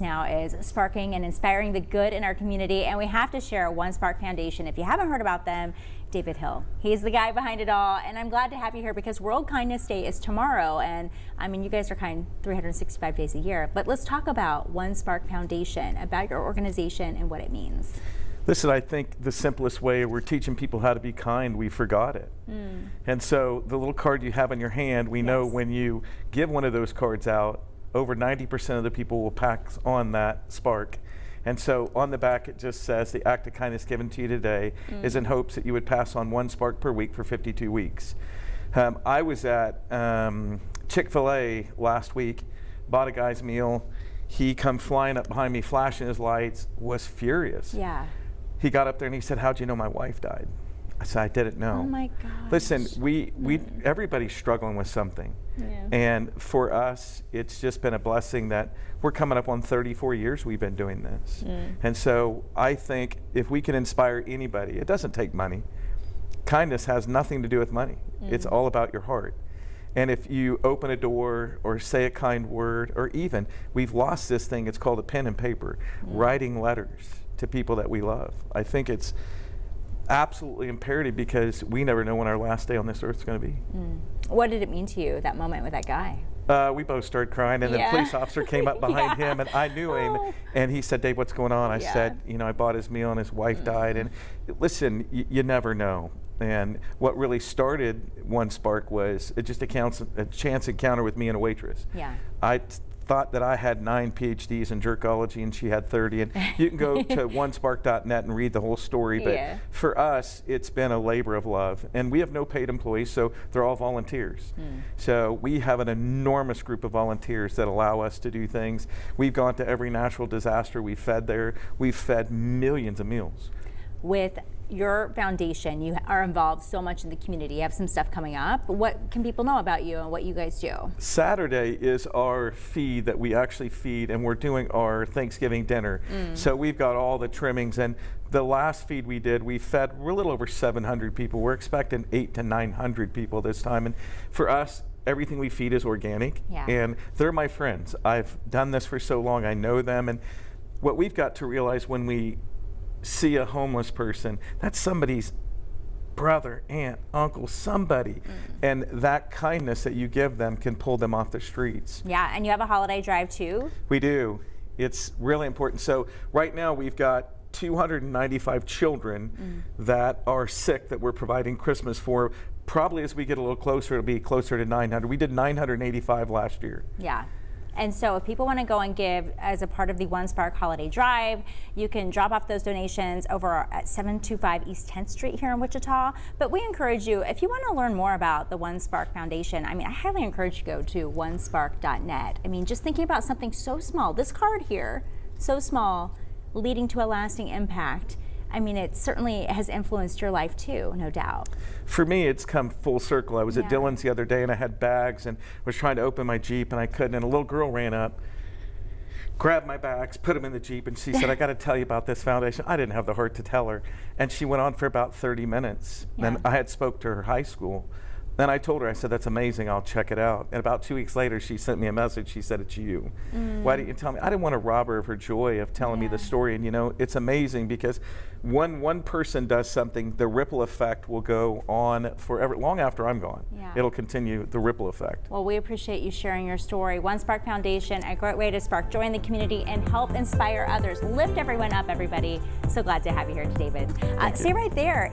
Now is sparking and inspiring the good in our community, and we have to share One Spark Foundation. If you haven't heard about them, David Hill, he's the guy behind it all, and I'm glad to have you here because World Kindness Day is tomorrow, and I mean, you guys are kind 365 days a year, but let's talk about One Spark Foundation, about your organization and what it means. Listen, I think the simplest way we're teaching people how to be kind, we forgot it. And so the little card you have in your hand, we know when you give one of those cards out, over 90% of the people will pass on that spark. And so on the back it just says the act of kindness given to you today is in hopes that you would pass on one spark per week for 52 weeks. I was at Chick-fil-A last week, bought a guy's meal. He come flying up behind me, flashing his lights, was furious. Yeah. He got up there and he said, "How'd you know my wife died?" I said, "I didn't know." Oh my gosh. Listen, everybody's struggling with something. And for us, it's just been a blessing that we're coming up on 34 years we've been doing this. And so I think if we can inspire anybody, it doesn't take money. Kindness has nothing to do with money. It's all about your heart. And if you open a door or say a kind word, or even, we've lost this thing, it's called a pen and paper, writing letters to people that we love. I think it's absolutely imperative because we never know when our last day on this earth is going to be. What did it mean to you, that moment with that guy? We both started crying, and the police officer came up behind him, and I knew him, and he said, "Dave, what's going on?" I said, "You know, I bought his meal and his wife died." And listen, you never know. And what really started One Spark was just a chance encounter with me and a waitress. I thought that I had 9 PhDs in jerkology and she had 30, and you can go to onespark.net and read the whole story, but for us it's been a labor of love, and we have no paid employees, so they're all volunteers. So we have an enormous group of volunteers that allow us to do things. We've gone to every natural disaster, we've fed there, we've fed millions of meals. With your foundation, you are involved so much in the community. You have some stuff coming up. What can people know about you and what you guys do? Saturday is our feed that we actually feed, and we're doing our Thanksgiving dinner. So we've got all the trimmings, and the last feed we did, we fed a little over 700 people. We're expecting 800 to 900 people this time, and for us, everything we feed is organic, and they're my friends. I've done this for so long, I know them, and what we've got to realize when we see a homeless person, that's somebody's brother, aunt, uncle, somebody, and that kindness that you give them can pull them off the streets. Yeah, and you have a holiday drive too? We do. It's really important. So right now we've got 295 children that are sick that we're providing Christmas for. Probably as we get a little closer, it'll be closer to 900. We did 985 last year. Yeah. And so if people want to go and give as a part of the One Spark Holiday Drive, you can drop off those donations over at 725 East 10th Street here in Wichita. But we encourage you, if you want to learn more about the One Spark Foundation, I mean, I highly encourage you to go to onespark.net. I mean, just thinking about something so small, this card here, so small, leading to a lasting impact. I mean, it certainly has influenced your life too, no doubt. For me, it's come full circle. I was at Dylan's the other day and I had bags and was trying to open my Jeep and I couldn't, and a little girl ran up, grabbed my bags, put them in the Jeep, and she said, "I got to tell you about this foundation." I didn't have the heart to tell her, and she went on for about 30 minutes. Then I had spoke to her high school. Then I told her, I said, "That's amazing, I'll check it out." And about 2 weeks later, she sent me a message. She said, "It's you. Why didn't you tell me?" I didn't want to rob her of her joy of telling me the story. And you know, it's amazing because when one person does something, the ripple effect will go on forever, long after I'm gone. It'll continue, the ripple effect. Well, we appreciate you sharing your story. One Spark Foundation, a great way to spark joy in the community and help inspire others. Lift everyone up, everybody. So glad to have you here, David. Stay right there.